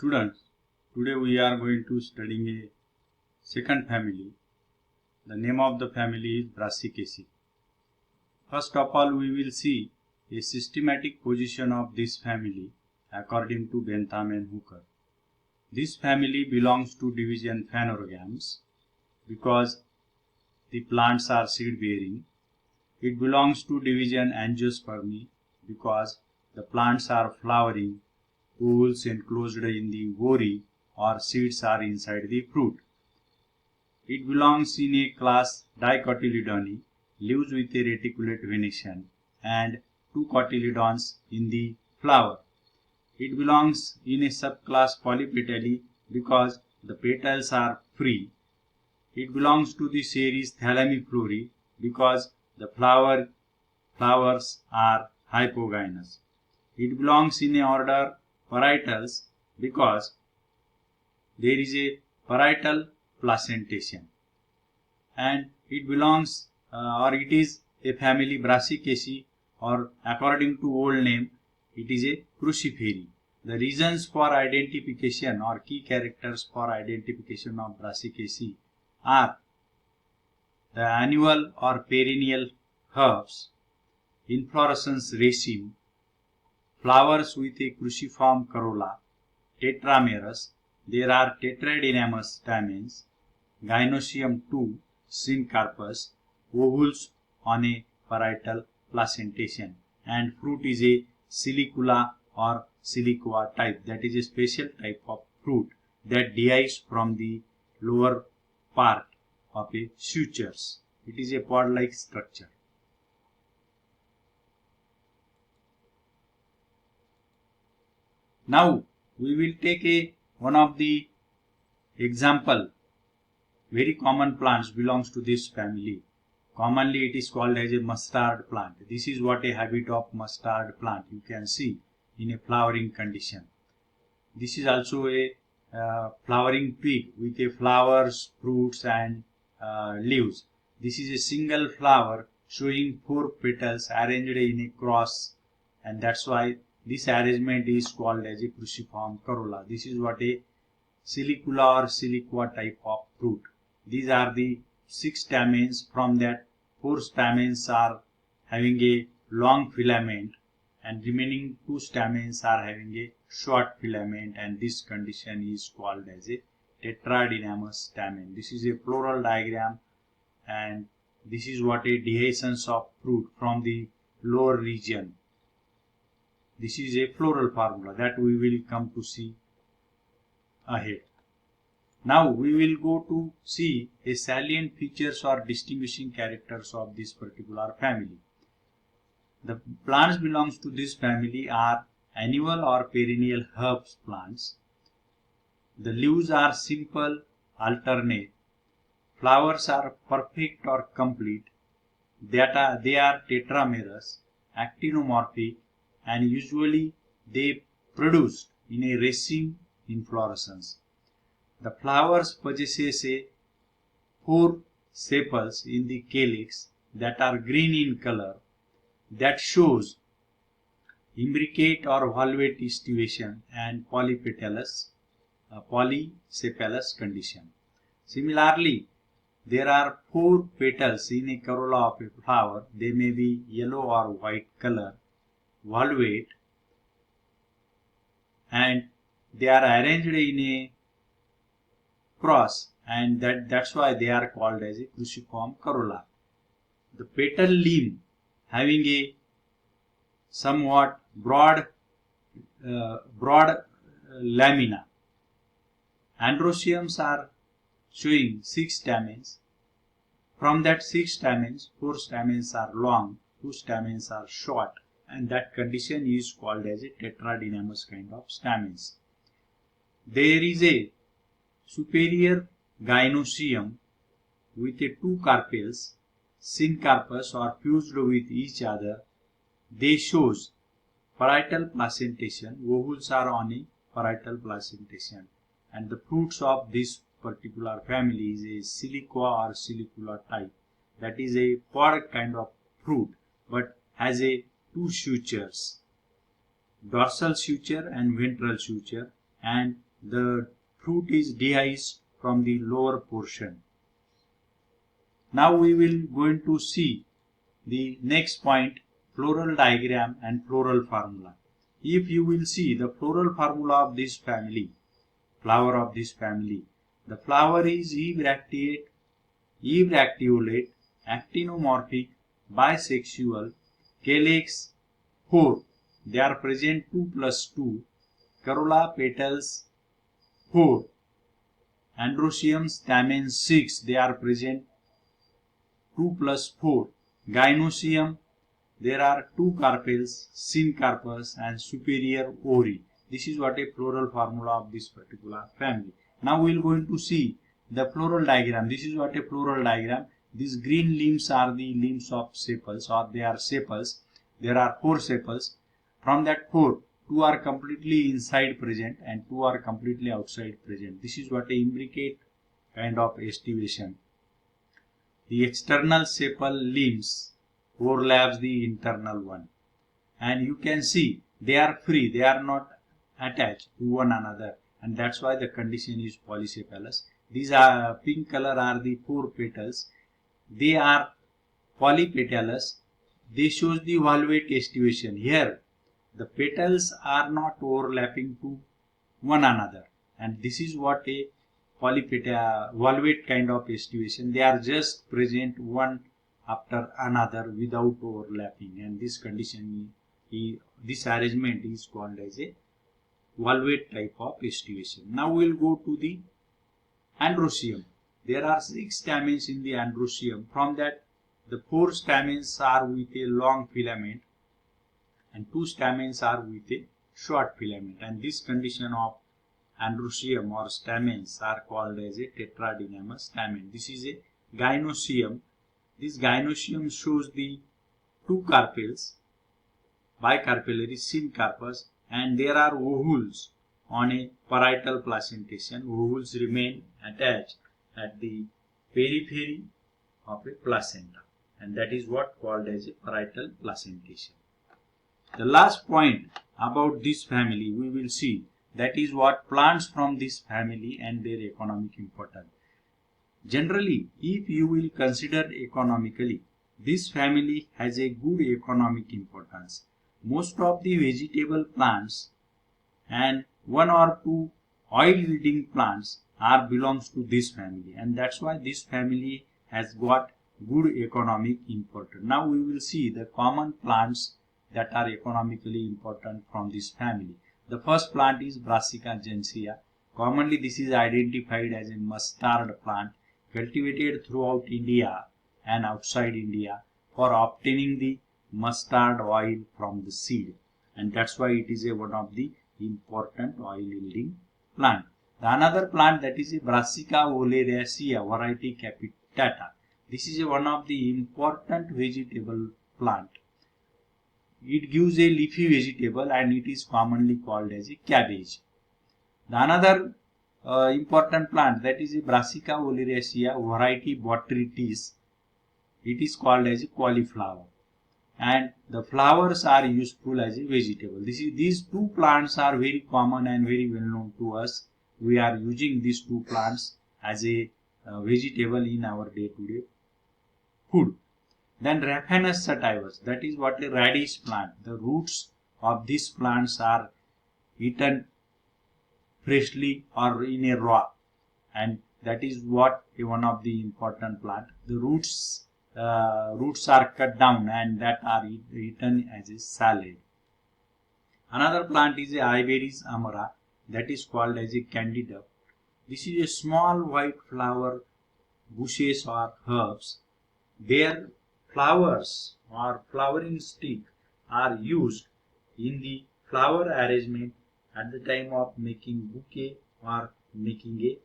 Students, today we are going to studying a second family. The name of the family is Brassicaceae. First of all, we will see a systematic position of this family according to Bentham and Hooker. This family belongs to division Phanerogams because the plants are seed bearing. It belongs to division Angiospermae because the plants are flowering, ovules enclosed in the ovary or seeds are inside the fruit. It belongs in a class Dicotyledone, leaves with a reticulate venation and two cotyledons in the flower. It belongs in a subclass Polypetalae because the petals are free. It belongs to the series Thalamiflorae because the flowers are hypogynous. It belongs in a order Parietals because there is a parietal placentation, and it belongs or it is a family Brassicaceae, or according to old name it is a Cruciferae. The reasons for identification or key characters for identification of Brassicaceae are the annual or perennial herbs, inflorescence raceme, flowers with a cruciform corolla, tetramerous. There are tetradynamous stamens, gynoecium 2, syncarpous, ovules on a parietal placentation, and fruit is a silicula or siliqua type, that is a special type of fruit that derives from the lower part of a sutures. It is a pod-like structure. Now we will take one of the example. Very common plants belongs to this family. Commonly it is called as a mustard plant. This is what a habit of mustard plant you can see in a flowering condition. This is also a flowering twig with a flowers, fruits and leaves. This is a single flower showing 4 petals arranged in a cross, and that's why this arrangement is called as a cruciform corolla. This is what a silicula or siliqua type of fruit. These are the 6 stamens. From that 4 stamens are having a long filament and remaining 2 stamens are having a short filament, and this condition is called as a tetradynamous stamen. This is a floral diagram, and this is what a dehiscence of fruit from the lower region. This is a floral formula that we will come to see ahead. Now we will go to see a salient features or distinguishing characters of this particular family. The plants belongs to this family are annual or perennial herbs plants. The leaves are simple, alternate. Flowers are perfect or complete. They are tetramerous, actinomorphic, and usually they produce in a raceme inflorescence. The flowers possesses a 4 sepals in the calyx that are green in color, that shows imbricate or valvate estivation and polypetallous, polysepalous condition. Similarly, there are 4 petals in a corolla of a flower. They may be yellow or white color, valvate, and they are arranged in a cross, and that's why they are called as a cruciform corolla. The petal limb having a somewhat broad lamina. Androeciums are showing 6 stamens. From that 6 stamens, 4 stamens are long, 2 stamens are short, and that condition is called as a tetradynamous kind of stamens. There is a superior gynoecium with a 2 carpels, syncarpous or fused with each other. They shows parietal placentation. Ovules are on a parietal placentation, and the fruits of this particular family is a siliqua or silicula type. That is a pod kind of fruit, but has a 2 sutures, dorsal suture and ventral suture, and the fruit is dehisced from the lower portion. Now we will going to see the next point, floral diagram and floral formula. If you will see the floral formula of this family, flower of this family, the flower is ebracteate, ebracteolate, actinomorphic, bisexual, calyx 4. They are present 2 plus 2. Corolla petals 4. Androecium stamens 6. They are present 2 plus 4. Gynoecium, there are 2 carpels, syncarpus and superior ovary. This is what a floral formula of this particular family. Now we are going to see the floral diagram. This is what a floral diagram. These green limbs are the limbs of sepals, or they are sepals. There are 4 sepals. From that 4, 2 are completely inside present and 2 are completely outside present. This is what a imbricate kind of estivation. The external sepal limbs overlaps the internal one, and you can see they are free, they are not attached to one another, and that's why the condition is polysepalous. These are pink color are the 4 petals. They are polypetalous. They shows the valvate estivation. Here the petals are not overlapping to one another, and this is what a valvate kind of estivation. They are just present one after another without overlapping, and this condition, this arrangement is called as a valvate type of estivation. Now we will go to the androecium. There are 6 stamens in the androecium. From that, the 4 stamens are with a long filament and 2 stamens are with a short filament, and this condition of androecium or stamens are called as a tetradynamous stamen. This is a gynoecium. This gynoecium shows the 2 carpels, bicarpellary, syncarpus, and there are ovules on a parietal placentation. Ovules remain attached at the periphery of a placenta, and that is what called as a parietal placentation. The last point about this family we will see, that is what plants from this family and their economic importance. Generally, if you will consider economically, this family has a good economic importance. Most of the vegetable plants and 1 or 2 oil yielding plants are belongs to this family, and that's why this family has got good economic importance. Now we will see the common plants that are economically important from this family. The first plant is Brassica gentiana. Commonly this is identified as a mustard plant cultivated throughout India and outside India for obtaining the mustard oil from the seed, and that's why it is a one of the important oil yielding plant. The another plant, that is a Brassica oleracea variety capitata. This is one of the important vegetable plant. It gives a leafy vegetable and it is commonly called as a cabbage. The another important plant, that is a Brassica oleracea variety botrytis. It is called as a cauliflower, and the flowers are useful as a vegetable. These 2 plants are very common and very well known to us. We are using these 2 plants as a vegetable in our day-to-day food. Then Raphanus sativus, that is what a radish plant. The roots of these plants are eaten freshly or in a raw, and that is what one of the important plant. The roots are cut down and that are eaten as a salad. Another plant is a Iberis amara, that is called as a candida. This is a small white flower bushes or herbs. Their flowers or flowering stick are used in the flower arrangement at the time of making bouquet or making a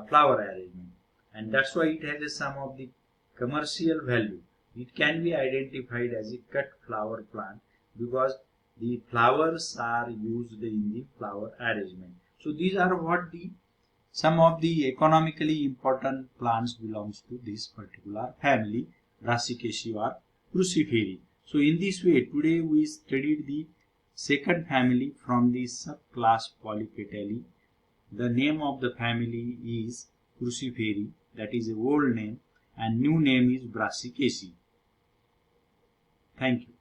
flower arrangement, and that's why it has some of the commercial value. It can be identified as a cut flower plant because the flowers are used in the flower arrangement. So these are what some of the economically important plants belongs to this particular family, Brassicaceae or Cruciferae. So in this way, today we studied the second family from the subclass Polypetalae, The name of the family is Cruciferi, that is a old name, and new name is Brassicaceae. Thank you.